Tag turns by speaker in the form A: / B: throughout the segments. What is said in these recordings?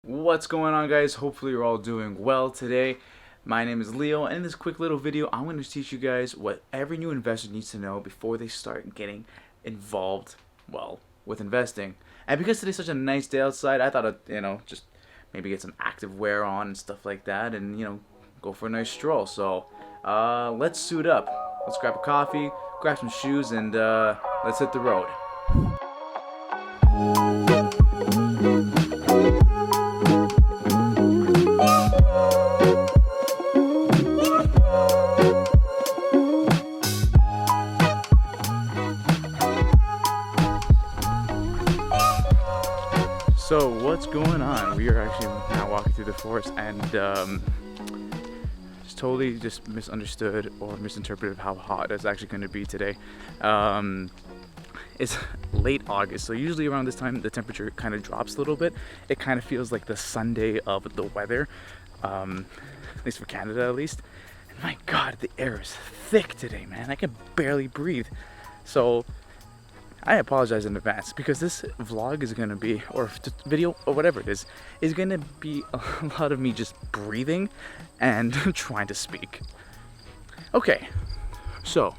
A: What's going on, guys? Hopefully you're all doing well today. My name is Leo, and in this quick little video I'm going to teach you guys what every new investor needs to know before they start getting involved, well, with investing. And because today's such a nice day outside, I thought I'd, just maybe get some active wear on and stuff like that, and go for a nice stroll. So let's suit up. Let's grab a coffee, grab some shoes, and let's hit the road. So what's going on? We are actually now walking through the forest and just totally misunderstood or misinterpreted how hot it's actually going to be today. It's late August, so usually around this time the temperature kind of drops a little bit. It kind of feels like the Sunday of the weather, at least for Canada at least. And my God, the air is thick today, man. I can barely breathe. So I apologize in advance because this vlog is going to be, or video, or whatever it is going to be a lot of me just breathing and trying to speak. Okay, so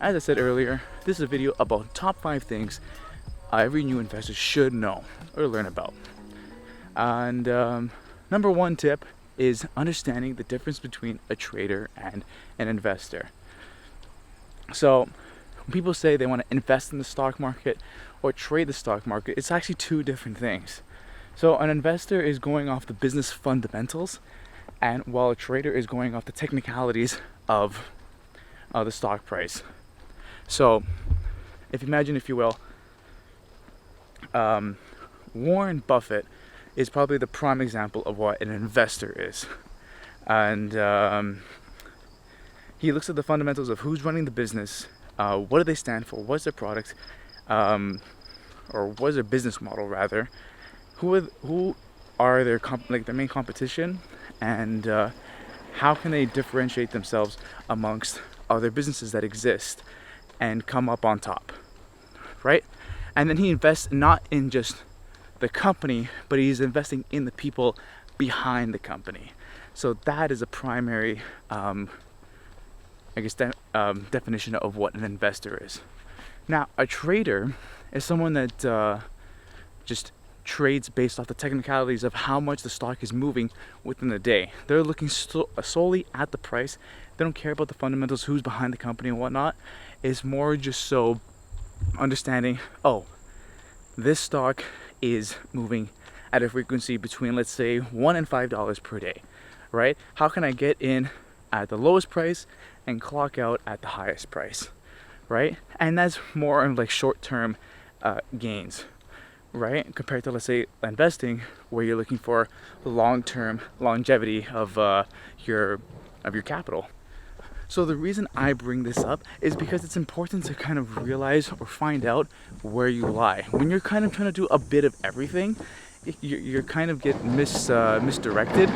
A: as I said earlier, this is a video about top 5 things every new investor should know or learn about. And number 1 tip is understanding the difference between a trader and an investor. So when people say they want to invest in the stock market or trade the stock market, it's actually 2 different things. So an investor is going off the business fundamentals, and while a trader is going off the technicalities of the stock price. So if you imagine, if you will, Warren Buffett is probably the prime example of what an investor is. And he looks at the fundamentals of who's running the business, what do they stand for, what's their product, or what's their business model rather, who are their their main competition, and how can they differentiate themselves amongst other businesses that exist and come up on top, right? And then he invests not in just the company, but he's investing in the people behind the company. So that is a primary definition of what an investor is. Now, a trader is someone that just trades based off the technicalities of how much the stock is moving within the day. They're looking solely at the price. They don't care about the fundamentals, who's behind the company and whatnot. It's more just so understanding, oh, this stock is moving at a frequency between, let's say, $1 and $5 per day, right? How can I get in at the lowest price and clock out at the highest price, right? And that's more on like short-term gains, right? Compared to, let's say, investing, where you're looking for long-term longevity of your capital. So the reason I bring this up is because it's important to kind of realize or find out where you lie. When you're kind of trying to do a bit of everything, you're kind of get misdirected.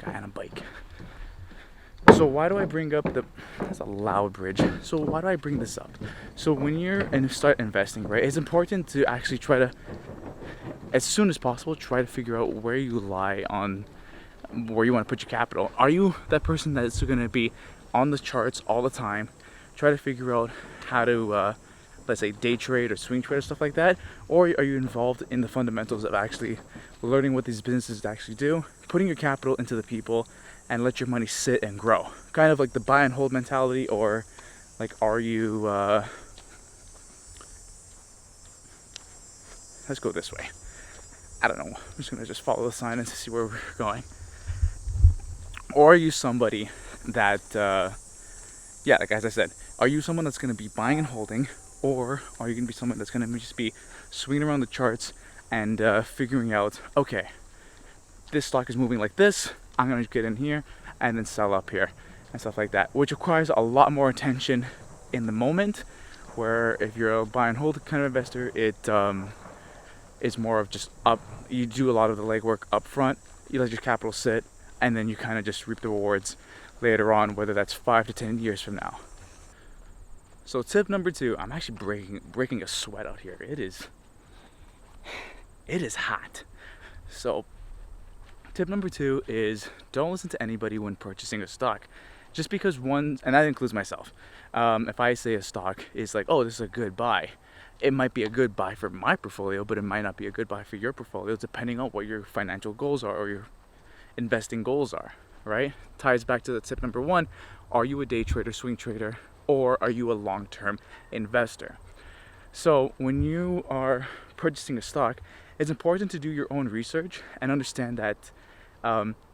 A: On a bike. So why do I bring up that's a loud bridge. So why do I bring this up? So when you're and start investing, right, it's important to actually try to, as soon as possible, try to figure out where you lie on where you want to put your capital. Are you that person that's going to be on the charts all the time, try to figure out how to let's say day trade or swing trade or stuff like that? Or are you involved in the fundamentals of actually learning what these businesses actually do, putting your capital into the people, and let your money sit and grow? Kind of like the buy and hold mentality, or like, are you let's go this way. I don't know. I'm just gonna follow the sign and see where we're going. Or are you somebody that like as I said, are you someone that's gonna be buying and holding, or are you gonna be someone that's gonna just be swinging around the charts and figuring out, okay, this stock is moving like this, I'm gonna get in here and then sell up here and stuff like that, which requires a lot more attention in the moment. Where if you're a buy and hold kind of investor, it is more of just you do a lot of the legwork up front, you let your capital sit, and then you kind of just reap the rewards later on, whether that's 5 to 10 years from now. So tip number 2, I'm actually breaking a sweat out here. It is hot. So tip number 2 is don't listen to anybody when purchasing a stock. Just because one, and that includes myself, if I say a stock is like, oh, this is a good buy, it might be a good buy for my portfolio, but it might not be a good buy for your portfolio, depending on what your financial goals are or your investing goals are, right? Ties back to the tip number 1. Are you a day trader, swing trader, or are you a long-term investor? So when you are purchasing a stock, it's important to do your own research and understand that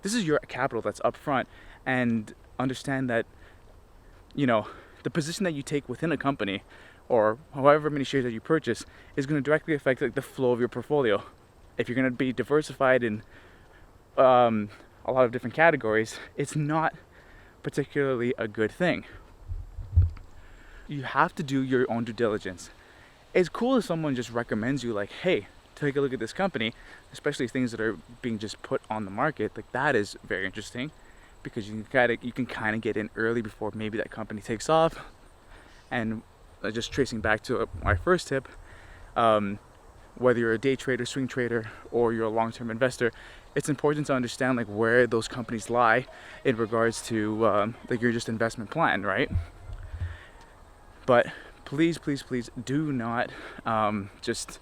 A: this is your capital that's up front, and understand that, you know, the position that you take within a company or however many shares that you purchase is going to directly affect like the flow of your portfolio. If you're going to be diversified in a lot of different categories, it's not particularly a good thing. You have to do your own due diligence. It's cool if someone just recommends you, like, hey, take a look at this company, especially things that are being just put on the market. Like, that is very interesting because you can kind of get in early before maybe that company takes off. And just tracing back to my first tip, whether you're a day trader, swing trader, or you're a long-term investor, it's important to understand like where those companies lie in regards to like your just investment plan, right? But please do not just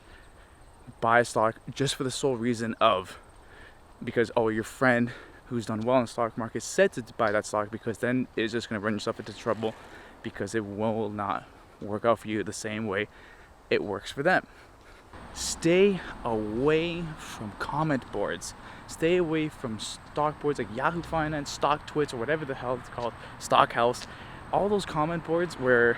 A: buy a stock just for the sole reason of, because your friend who's done well in the stock market said to buy that stock, because then it's just going to run yourself into trouble, because it will not work out for you the same way it works for them. Stay away from comment boards. Stay away from stock boards like Yahoo Finance, Stock Twits, or whatever the hell it's called, Stock House. All those comment boards or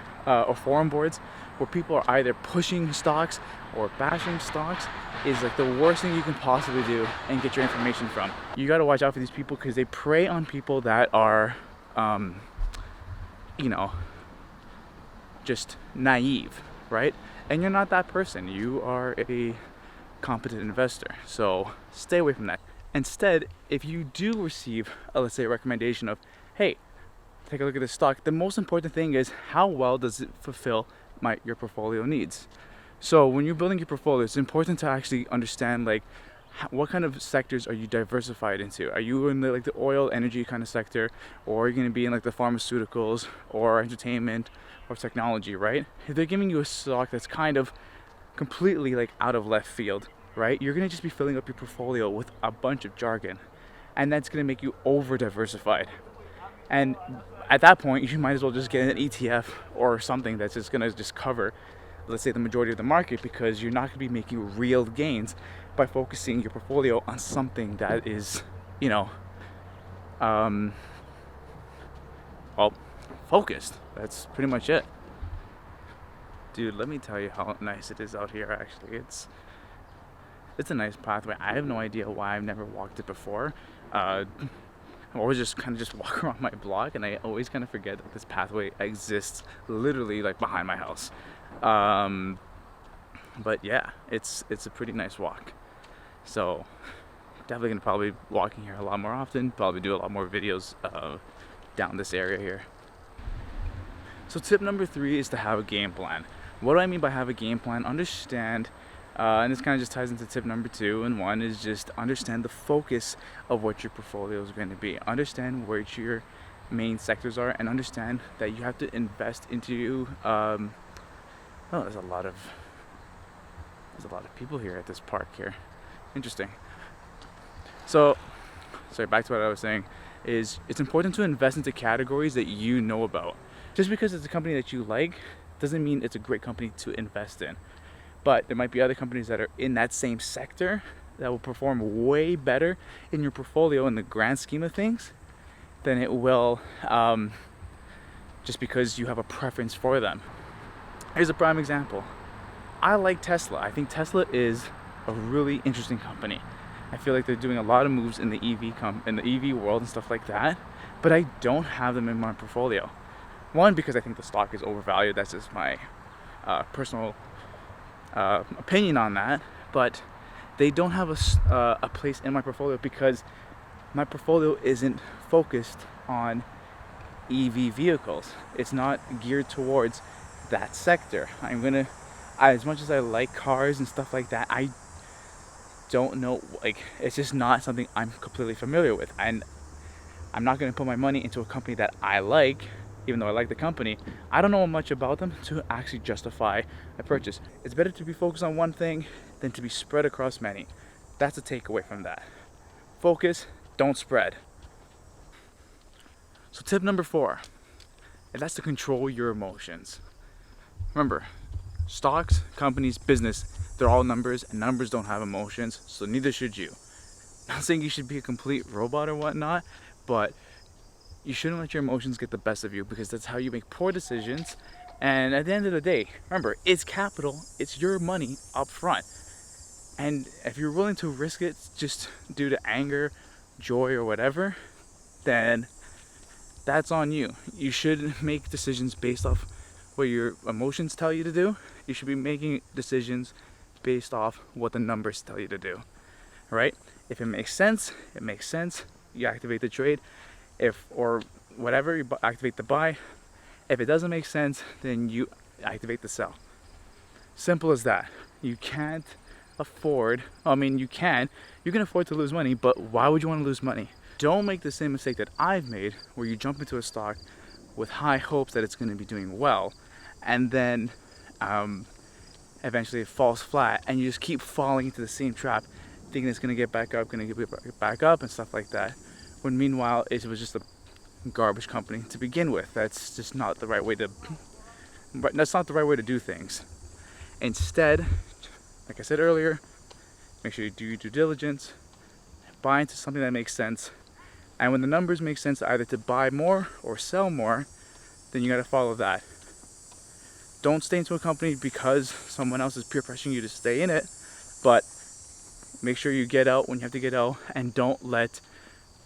A: forum boards where people are either pushing stocks or bashing stocks is like the worst thing you can possibly do and get your information from. You got to watch out for these people because they prey on people that are, just naive, right? And you're not that person. You are a competent investor. So stay away from that. Instead, if you do receive, let's say, a recommendation of, hey, take a look at this stock, the most important thing is how well does it fulfill your portfolio needs. So when you're building your portfolio, it's important to actually understand like what kind of sectors are you diversified into. Are you in the oil, energy kind of sector, or are you going to be in like the pharmaceuticals or entertainment or technology, right? If they're giving you a stock that's kind of completely like out of left field, right, you're going to just be filling up your portfolio with a bunch of jargon, and that's going to make you over diversified. And at that point, you might as well just get an ETF or something that's just going to just cover, let's say, the majority of the market, because you're not going to be making real gains by focusing your portfolio on something that is, focused. That's pretty much it. Dude, let me tell you how nice it is out here, actually. It's a nice pathway. I have no idea why I've never walked it before. I always just kind of just walk around my block, and I always kind of forget that this pathway exists literally like behind my house. But yeah, it's a pretty nice walk. So definitely gonna probably be walking here a lot more often, probably do a lot more videos down this area here. So tip number 3 is to have a game plan. What do I mean by have a game plan? Understand, and this kind of just ties into tip number 2, and 1 is just understand the focus of what your portfolio is going to be. Understand where your main sectors are, and understand that you have to invest into. There's a lot of people here at this park here. Interesting. So, sorry, back to what I was saying, is it's important to invest into categories that you know about. Just because it's a company that you like doesn't mean it's a great company to invest in. But there might be other companies that are in that same sector that will perform way better in your portfolio in the grand scheme of things than it will just because you have a preference for them. Here's a prime example. I like Tesla. I think Tesla is a really interesting company. I feel like they're doing a lot of moves in the EV world and stuff like that, but I don't have them in my portfolio. One, because I think the stock is overvalued. That's just my personal opinion on that. But they don't have a place in my portfolio because my portfolio isn't focused on EV vehicles. It's not geared towards that sector. As much as I like cars and stuff like that, I don't know, like, it's just not something I'm completely familiar with, and I'm not going to put my money into a company that I like, even though I like the company. I don't know much about them to actually justify a purchase. It's better to be focused on one thing than to be spread across many. That's a takeaway from that. Focus, don't spread. So tip number 4, and that's to control your emotions. Remember, stocks, companies, business, they're all numbers, and numbers don't have emotions, so neither should you. Not saying you should be a complete robot or whatnot, but you shouldn't let your emotions get the best of you, because that's how you make poor decisions. And at the end of the day, remember, it's capital, it's your money up front. And if you're willing to risk it just due to anger, joy, or whatever, then that's on you. You should make decisions based off what your emotions tell you to do. You should be making decisions based off what the numbers tell you to do. Right? If it makes sense, it makes sense. You activate the trade. Or whatever, you activate the buy. If it doesn't make sense, then you activate the sell. Simple as that. You can't afford, you can afford to lose money, but why would you want to lose money? Don't make the same mistake that I've made, where you jump into a stock with high hopes that it's going to be doing well, and then eventually it falls flat, and you just keep falling into the same trap, thinking it's going to get back up, and stuff like that. When meanwhile, it was just a garbage company to begin with. That's just not the right way to. That's not the right way to do things. Instead, like I said earlier, make sure you do your due diligence, buy into something that makes sense, and when the numbers make sense either to buy more or sell more, then you got to follow that. Don't stay into a company because someone else is peer pressuring you to stay in it, but make sure you get out when you have to get out, and don't let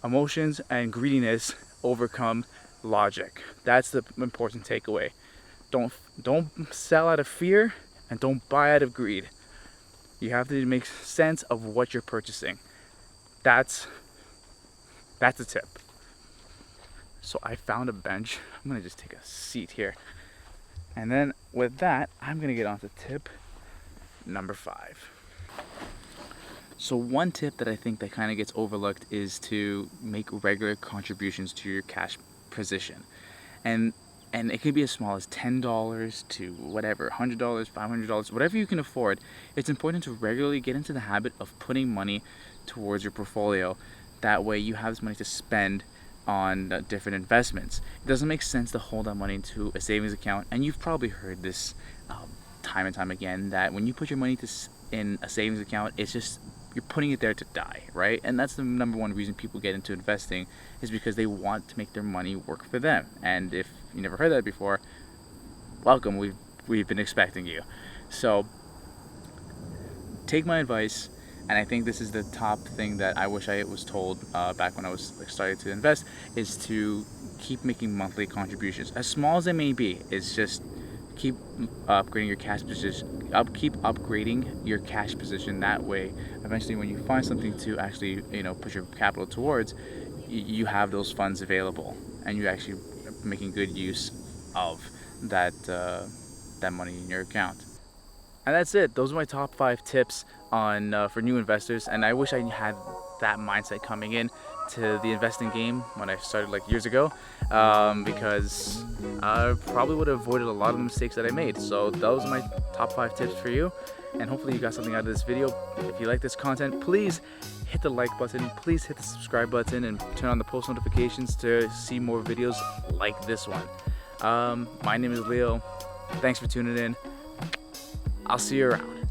A: emotions and greediness overcome logic. That's the important takeaway. Don't sell out of fear, and don't buy out of greed. You have to make sense of what you're purchasing. That's a tip. So I found a bench. I'm gonna just take a seat here, and then with that, I'm gonna get on to tip number 5. So one tip that I think that kind of gets overlooked is to make regular contributions to your cash position, and it could be as small as $10 to whatever, $100, $500, whatever you can afford. It's important to regularly get into the habit of putting money towards your portfolio. That way you have this money to spend on different investments. It doesn't make sense to hold that money into a savings account, and you've probably heard this time and time again, that when you put your money in a savings account, it's just, you're putting it there to die, right? And that's the number one reason people get into investing, is because they want to make their money work for them. And if you never heard that before, welcome, we've been expecting you. So take my advice, and I think this is the top thing that I wish I was told back when I was starting to invest, is to keep making monthly contributions, as small as it may be. It's just keep upgrading your cash position. Keep upgrading your cash position. That way, eventually, when you find something to actually, put your capital towards, you have those funds available, and you're actually making good use of that money in your account. And that's it. Those are my top 5 tips on for new investors. And I wish I had that mindset coming in to the investing game when I started like years ago, because I probably would have avoided a lot of the mistakes that I made. So those are my top 5 tips for you, and hopefully you got something out of this video. If you like this content, please hit the like button, please hit the subscribe button, and turn on the post notifications to see more videos like this one. My name is Leo. Thanks for tuning in. I'll see you around.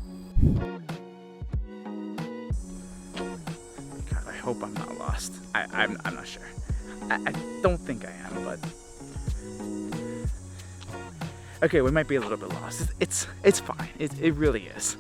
A: God, I hope I'm not lost. I'm not sure. I don't think I am, but okay, we might be a little bit lost. It's fine. It really is.